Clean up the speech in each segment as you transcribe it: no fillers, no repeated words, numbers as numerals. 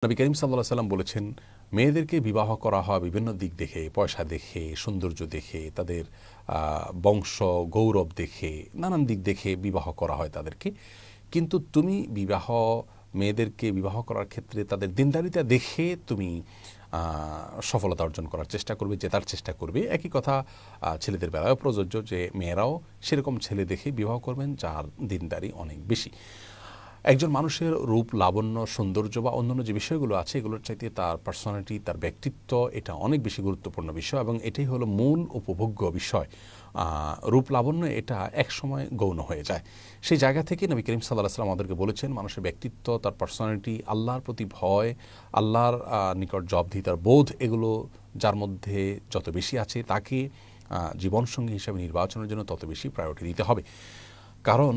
নবী করিম সাল্লাল্লাহু আলাইহি সাল্লাম বলেছেন, মেয়েদেরকে বিবাহ করা হয় বিভিন্ন দিক দেখে, পয়সা দেখে, সৌন্দর্য দেখে, তাদের বংশ গৌরব দেখে, নানান দিক দেখে বিবাহ করা হয় তাদেরকে। কিন্তু তুমি মেয়েদেরকে বিবাহ করার ক্ষেত্রে তাদের দিনদারিতা দেখে তুমি সফলতা অর্জন করার চেষ্টা করবে, জেতার চেষ্টা করবে। একই কথা ছেলেদের বেলায়ও প্রযোজ্য, যে মেয়েরাও সেরকম ছেলে দেখে বিবাহ করবেন যার দিনদারি অনেক বেশি। একজন মানুষের রূপ, লাবণ্য, সৌন্দর্য বা অন্যান্য যে বিষয়গুলো আছে এগুলোর চাইতে তার পার্সোনালিটি, তার ব্যক্তিত্ব, এটা অনেক বেশি গুরুত্বপূর্ণ বিষয় এবং এটাই হলো মূল উপভোগ্য বিষয়। রূপ লাবণ্য এটা একসময় গৌণ হয়ে যায়। সেই জায়গা থেকে নবী করিম সাল্লাল্লাহু আলাইহি ওয়াসাল্লাম আমাদেরকে বলেছেন, মানুষের ব্যক্তিত্ব, তার পার্সোনালিটি, আল্লাহর প্রতি ভয়, আল্লাহর নিকট জবাবদিহিতার বোধ, এগুলো যার মধ্যে যত বেশি আছে তাকে জীবনসঙ্গী হিসেবে নির্বাচনের জন্য তত বেশি প্রায়োরিটি দিতে হবে। কারণ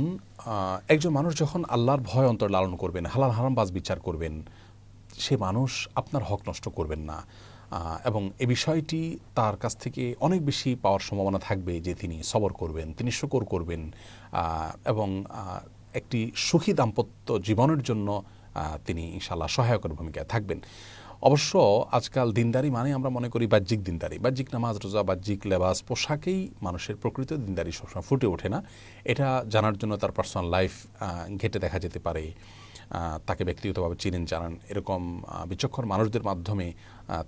একজন মানুষ যখন আল্লাহর ভয় অন্তর লালন করবেন, হালাল হারাম বাজ বিচার করবেন, সে মানুষ আপনার হক নষ্ট করবেন না এবং এ বিষয়টি তার কাছ থেকে অনেক বেশি পাওয়ার সম্ভাবনা থাকবে যে তিনি সবর করবেন, তিনি শুকর করবেন এবং একটি সুখী দাম্পত্য জীবনের জন্য তিনি ইনশাআল্লাহ সহায়কের ভূমিকায় থাকবেন। অবশ্য আজকাল দিনদারি মানে আমরা মনে করি বাহ্যিক দিনদারি, বাহ্যিক নামাজ রোজা, বাহ্যিক লেবাস পোশাকেই মানুষের প্রকৃত দিনদারি সবসময় ফুটে ওঠে না। এটা জানার জন্য তার পার্সোনাল লাইফ ঘেঁটে দেখা যেতে পারে, তাকে ব্যক্তিগতভাবে চিনেন জানান এরকম বিচক্ষণ মানুষদের মাধ্যমে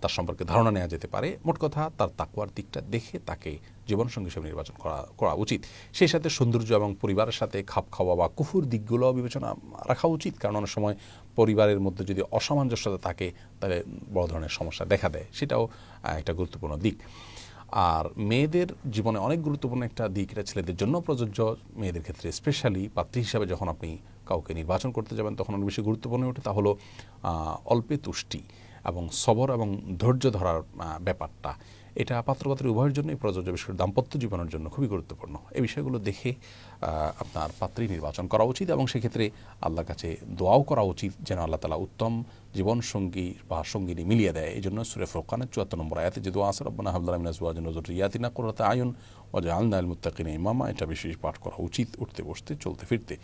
তার সম্পর্কে ধারণা নেওয়া যেতে পারে। মোট কথা তার তাকওয়ার দিকটা দেখে তাকে জীবনসঙ্গী হিসেবে নির্বাচন করা উচিত। সেই সাথে সৌন্দর্য এবং পরিবারের সাথে খাপ খাওয়া বা কুফুর দিকগুলো বিবেচনা রাখা উচিত, কারণ অনেক সময় পরিবারের মধ্যে যদি অসামঞ্জস্যতা থাকে তাহলে বড় ধরনের সমস্যা দেখা দেয়, সেটাও একটা গুরুত্বপূর্ণ দিক। আর মেয়েদের জীবনে অনেক গুরুত্বপূর্ণ একটা দিক, এটা ছেলেদের জন্য প্রযোজ্য, মেয়েদের ক্ষেত্রে স্পেশালি পাত্রী হিসাবে যখন আপনি কাউকে নির্বাচন করতে যাবেন তখন অনেক বেশি গুরুত্বপূর্ণ ওঠে, তা হলো অল্পে তুষ্টি এবং সবর এবং ধৈর্য ধরার ব্যাপারটা। এটা পাত্রপাত্রী উভয়ের জন্যই প্রযোজ্য, বিশেষ করে দাম্পত্য জীবনের জন্য খুবই গুরুত্বপূর্ণ। এই বিষয়গুলো দেখে আপনার পাত্রী নির্বাচন করা উচিত এবং সেক্ষেত্রে আল্লাহর কাছে দোয়াও করা উচিত যেন আল্লাহ তাআলা উত্তম জীবন সঙ্গী বা সঙ্গিনী মিলিয়ে দেয়। এই জন্য সূরা ফুরকানের ৭৪ নম্বর আয়াতে যে দোয়া আছে, রব্বানা হাব লানা মিন আজওয়াজিনা ওয়া যুররিয়্যাতিনা কুররাতা আয়ুন ওয়াজআলনা লিল মুত্তাকিনা ইমামা, এটা বিশেষ পাঠ করা উচিত উঠতে বসতে চলতে ফিরতে।